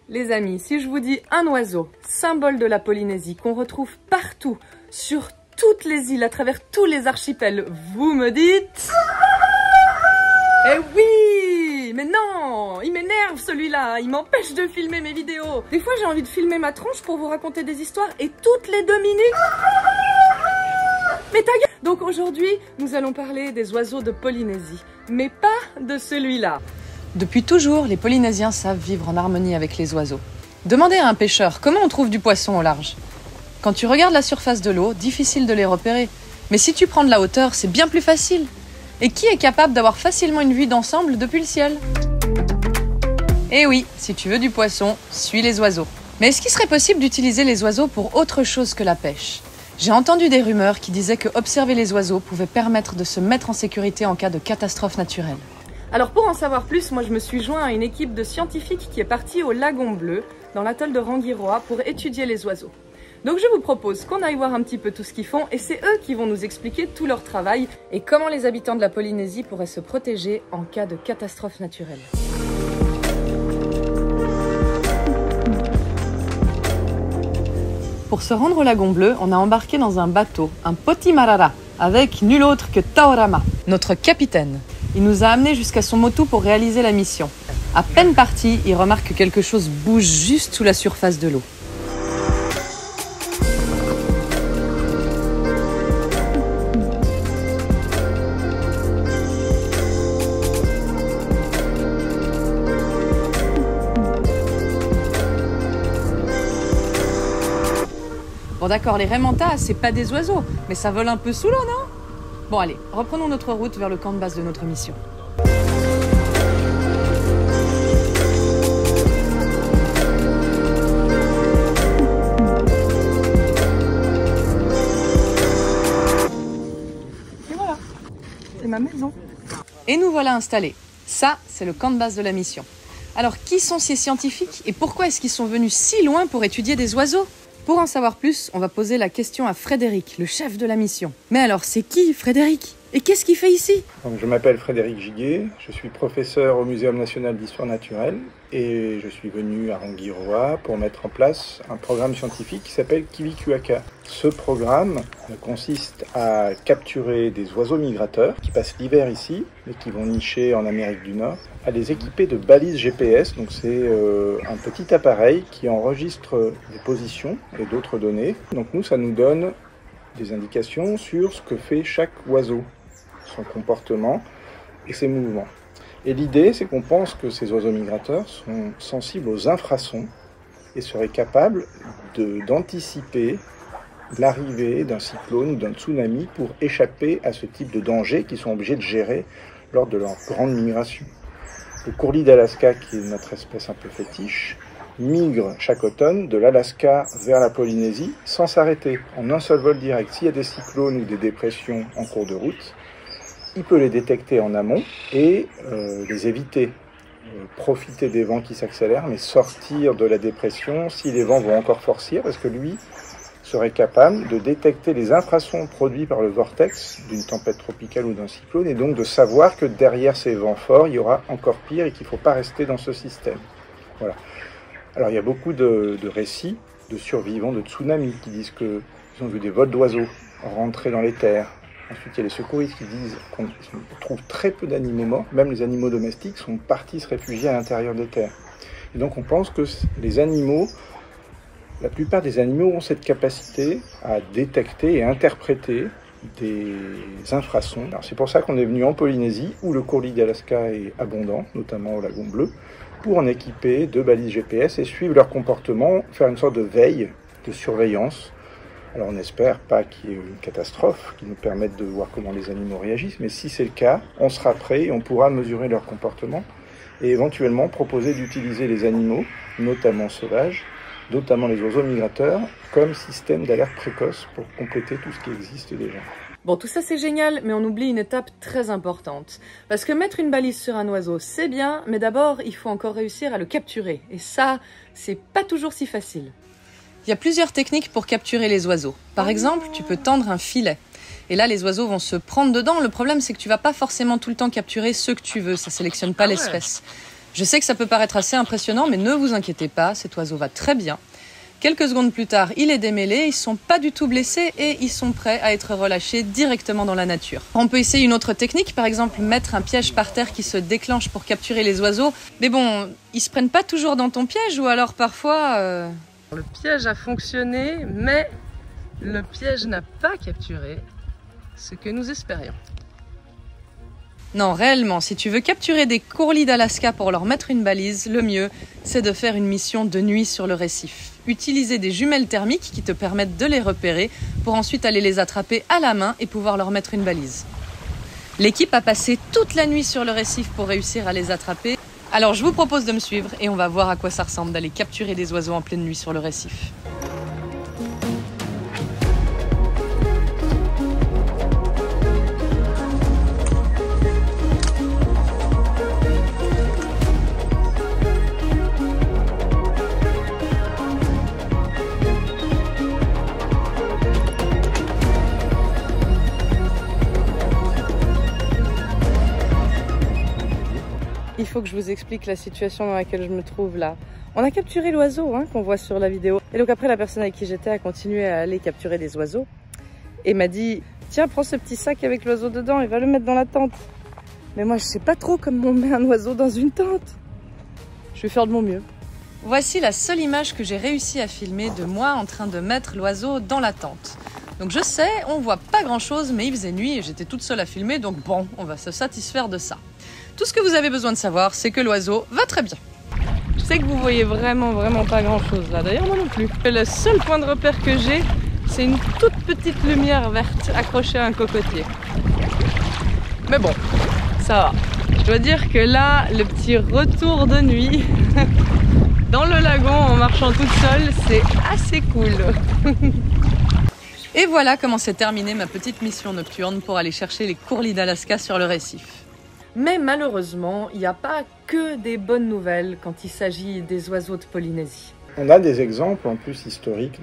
Les amis, si je vous dis un oiseau, symbole de la Polynésie, qu'on retrouve partout, sur toutes les îles, à travers tous les archipels, vous me dites... Eh oui! Mais non! Il m'énerve celui-là, il m'empêche de filmer mes vidéos. Des fois j'ai envie de filmer ma tronche pour vous raconter des histoires et toutes les 2 minutes... Mais ta gueule! Donc aujourd'hui, nous allons parler des oiseaux de Polynésie, mais pas de celui-là. Depuis toujours, les Polynésiens savent vivre en harmonie avec les oiseaux. Demandez à un pêcheur comment on trouve du poisson au large. Quand tu regardes la surface de l'eau, difficile de les repérer. Mais si tu prends de la hauteur, c'est bien plus facile. Et qui est capable d'avoir facilement une vue d'ensemble depuis le ciel? Eh oui, si tu veux du poisson, suis les oiseaux. Mais est-ce qu'il serait possible d'utiliser les oiseaux pour autre chose que la pêche? J'ai entendu des rumeurs qui disaient que observer les oiseaux pouvait permettre de se mettre en sécurité en cas de catastrophe naturelle. Alors pour en savoir plus, moi je me suis joint à une équipe de scientifiques qui est partie au Lagon Bleu, dans l'atoll de Rangiroa, pour étudier les oiseaux. Donc je vous propose qu'on aille voir un petit peu tout ce qu'ils font, et c'est eux qui vont nous expliquer tout leur travail et comment les habitants de la Polynésie pourraient se protéger en cas de catastrophe naturelle. Pour se rendre au Lagon Bleu, on a embarqué dans un bateau, un Potimarara, avec nul autre que Taorama, notre capitaine. Il nous a amenés jusqu'à son motu pour réaliser la mission. À peine parti, il remarque que quelque chose bouge juste sous la surface de l'eau. Bon d'accord, les raimentas, c'est pas des oiseaux, mais ça vole un peu sous l'eau, non? Bon allez, reprenons notre route vers le camp de base de notre mission. Et voilà, c'est ma maison. Et nous voilà installés. Ça, c'est le camp de base de la mission. Alors, qui sont ces scientifiques et pourquoi est-ce qu'ils sont venus si loin pour étudier des oiseaux? Pour en savoir plus, on va poser la question à Frédéric, le chef de la mission. Mais alors, c'est qui Frédéric? Et qu'est-ce qu'il fait ici? Donc, je m'appelle Frédéric Giguet, je suis professeur au Muséum national d'histoire naturelle et je suis venu à Rangiroa pour mettre en place un programme scientifique qui s'appelle Kiwikuaka. Ce programme consiste à capturer des oiseaux migrateurs qui passent l'hiver ici et qui vont nicher en Amérique du Nord, à les équiper de balises GPS. Donc c'est un petit appareil qui enregistre des positions et d'autres données. Donc nous, ça nous donne des indications sur ce que fait chaque oiseau, son comportement et ses mouvements. Et l'idée, c'est qu'on pense que ces oiseaux migrateurs sont sensibles aux infrasons et seraient capables d'anticiper l'arrivée d'un cyclone ou d'un tsunami pour échapper à ce type de danger qu'ils sont obligés de gérer lors de leur grande migration. Le courlis d'Alaska, qui est notre espèce un peu fétiche, migre chaque automne de l'Alaska vers la Polynésie sans s'arrêter, en un seul vol direct. S'il y a des cyclones ou des dépressions en cours de route, il peut les détecter en amont et les éviter. Profiter des vents qui s'accélèrent, mais sortir de la dépression si les vents vont encore forcir, parce que lui serait capable de détecter les infrasons produits par le vortex d'une tempête tropicale ou d'un cyclone, et donc de savoir que derrière ces vents forts, il y aura encore pire et qu'il ne faut pas rester dans ce système. Voilà. Alors il y a beaucoup de récits de survivants de tsunamis qui disent qu'ils ont vu des vols d'oiseaux rentrer dans les terres. Ensuite, il y a les secouristes qui disent qu'on trouve très peu d'animaux morts, même les animaux domestiques sont partis se réfugier à l'intérieur des terres. Et donc on pense que les animaux, la plupart des animaux ont cette capacité à détecter et interpréter des infrasons. Alors c'est pour ça qu'on est venu en Polynésie, où le courlis d'Alaska est abondant, notamment au Lagon Bleu, pour en équiper de balises GPS et suivre leur comportement, faire une sorte de veille, de surveillance. Alors on n'espère pas qu'il y ait une catastrophe qui nous permette de voir comment les animaux réagissent, mais si c'est le cas, on sera prêt et on pourra mesurer leur comportement et éventuellement proposer d'utiliser les animaux, notamment sauvages, notamment les oiseaux migrateurs, comme système d'alerte précoce pour compléter tout ce qui existe déjà. Bon, tout ça c'est génial, mais on oublie une étape très importante. Parce que mettre une balise sur un oiseau, c'est bien, mais d'abord, il faut encore réussir à le capturer. Et ça, c'est pas toujours si facile. Il y a plusieurs techniques pour capturer les oiseaux. Par exemple, tu peux tendre un filet. Et là, les oiseaux vont se prendre dedans. Le problème, c'est que tu vas pas forcément tout le temps capturer ceux que tu veux. Ça sélectionne pas l'espèce. Je sais que ça peut paraître assez impressionnant, mais ne vous inquiétez pas, cet oiseau va très bien. Quelques secondes plus tard, il est démêlé, ils ne sont pas du tout blessés et ils sont prêts à être relâchés directement dans la nature. On peut essayer une autre technique, par exemple mettre un piège par terre qui se déclenche pour capturer les oiseaux. Mais bon, ils se prennent pas toujours dans ton piège ou alors parfois... Le piège a fonctionné, mais le piège n'a pas capturé ce que nous espérions. Non, réellement, si tu veux capturer des courlis d'Alaska pour leur mettre une balise, le mieux, c'est de faire une mission de nuit sur le récif. Utiliser des jumelles thermiques qui te permettent de les repérer pour ensuite aller les attraper à la main et pouvoir leur mettre une balise. L'équipe a passé toute la nuit sur le récif pour réussir à les attraper. Alors je vous propose de me suivre et on va voir à quoi ça ressemble d'aller capturer des oiseaux en pleine nuit sur le récif. Il faut que je vous explique la situation dans laquelle je me trouve là. On a capturé l'oiseau qu'on voit sur la vidéo. Et donc après, la personne avec qui j'étais a continué à aller capturer des oiseaux. Et m'a dit, tiens, prends ce petit sac avec l'oiseau dedans et va le mettre dans la tente. Mais moi, je sais pas trop comment on met un oiseau dans une tente. Je vais faire de mon mieux. Voici la seule image que j'ai réussi à filmer de moi en train de mettre l'oiseau dans la tente. Donc je sais, on voit pas grand chose, mais il faisait nuit et j'étais toute seule à filmer, donc bon, on va se satisfaire de ça. Tout ce que vous avez besoin de savoir, c'est que l'oiseau va très bien. Je sais que vous voyez vraiment pas grand chose là, d'ailleurs moi non plus. Le seul point de repère que j'ai, c'est une toute petite lumière verte accrochée à un cocotier. Mais bon, ça va. Je dois dire que là, le petit retour de nuit dans le lagon en marchant toute seule, c'est assez cool. Et voilà comment s'est terminée ma petite mission nocturne pour aller chercher les courlis d'Alaska sur le récif. Mais malheureusement, il n'y a pas que des bonnes nouvelles quand il s'agit des oiseaux de Polynésie. On a des exemples en plus historiques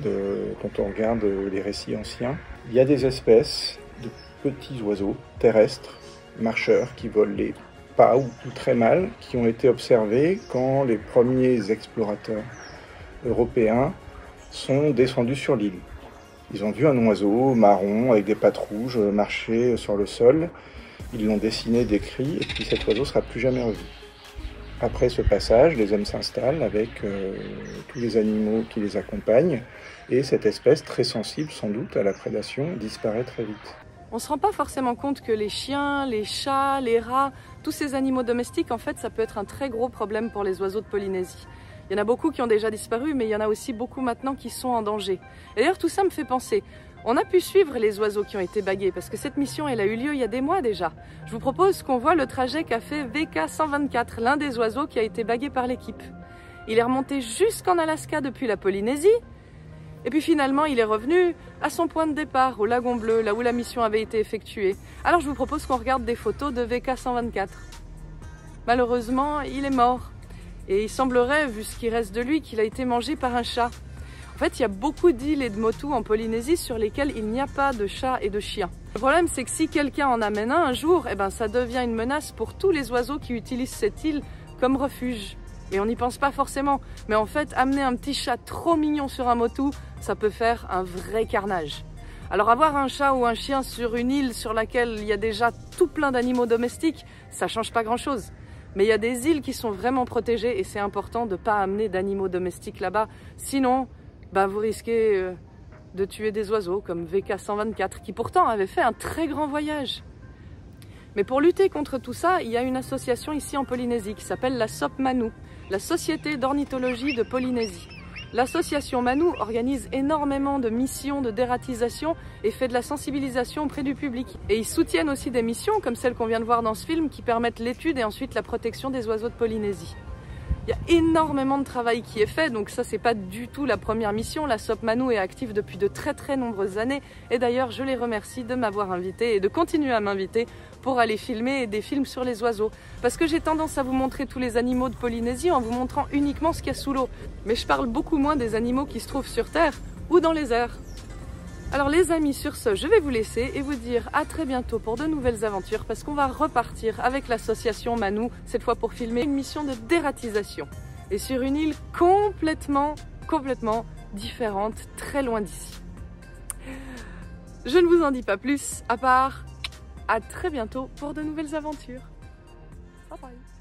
quand on regarde les récits anciens. Il y a des espèces de petits oiseaux terrestres, marcheurs, qui volent les pas ou très mal, qui ont été observés quand les premiers explorateurs européens sont descendus sur l'île. Ils ont vu un oiseau marron avec des pattes rouges marcher sur le sol. Ils l'ont dessiné, décrit, et puis cet oiseau ne sera plus jamais revu. Après ce passage, les hommes s'installent avec tous les animaux qui les accompagnent, et cette espèce, très sensible sans doute à la prédation, disparaît très vite. On ne se rend pas forcément compte que les chiens, les chats, les rats, tous ces animaux domestiques, en fait, ça peut être un très gros problème pour les oiseaux de Polynésie. Il y en a beaucoup qui ont déjà disparu, mais il y en a aussi beaucoup maintenant qui sont en danger. Et d'ailleurs, tout ça me fait penser... On a pu suivre les oiseaux qui ont été bagués parce que cette mission, elle a eu lieu il y a des mois déjà. Je vous propose qu'on voit le trajet qu'a fait VK124, l'un des oiseaux qui a été bagué par l'équipe. Il est remonté jusqu'en Alaska depuis la Polynésie et puis finalement il est revenu à son point de départ, au Lagon Bleu, là où la mission avait été effectuée. Alors je vous propose qu'on regarde des photos de VK124. Malheureusement, il est mort et il semblerait, vu ce qui reste de lui, qu'il a été mangé par un chat. En fait, il y a beaucoup d'îles et de motus en Polynésie sur lesquelles il n'y a pas de chats et de chiens. Le problème, c'est que si quelqu'un en amène un jour, ça devient une menace pour tous les oiseaux qui utilisent cette île comme refuge. Et on n'y pense pas forcément. Mais en fait, amener un petit chat trop mignon sur un motu, ça peut faire un vrai carnage. Alors avoir un chat ou un chien sur une île sur laquelle il y a déjà tout plein d'animaux domestiques, ça change pas grand-chose. Mais il y a des îles qui sont vraiment protégées et c'est important de ne pas amener d'animaux domestiques là-bas. Sinon, vous risquez de tuer des oiseaux comme VK124 qui pourtant avait fait un très grand voyage. Mais pour lutter contre tout ça, il y a une association ici en Polynésie qui s'appelle la SOP Manu, la Société d'ornithologie de Polynésie. L'association Manu organise énormément de missions de dératisation et fait de la sensibilisation auprès du public. Et ils soutiennent aussi des missions comme celle qu'on vient de voir dans ce film qui permettent l'étude et ensuite la protection des oiseaux de Polynésie. Il y a énormément de travail qui est fait, donc ça c'est pas du tout la première mission. La SOP Manu est active depuis de très nombreuses années et d'ailleurs je les remercie de m'avoir invité et de continuer à m'inviter pour aller filmer des films sur les oiseaux. Parce que j'ai tendance à vous montrer tous les animaux de Polynésie en vous montrant uniquement ce qu'il y a sous l'eau. Mais je parle beaucoup moins des animaux qui se trouvent sur Terre ou dans les airs. Alors les amis, sur ce, je vais vous laisser et vous dire à très bientôt pour de nouvelles aventures parce qu'on va repartir avec l'association Manou, cette fois pour filmer une mission de dératisation. Et sur une île complètement différente, très loin d'ici. Je ne vous en dis pas plus, à part à très bientôt pour de nouvelles aventures. Bye bye.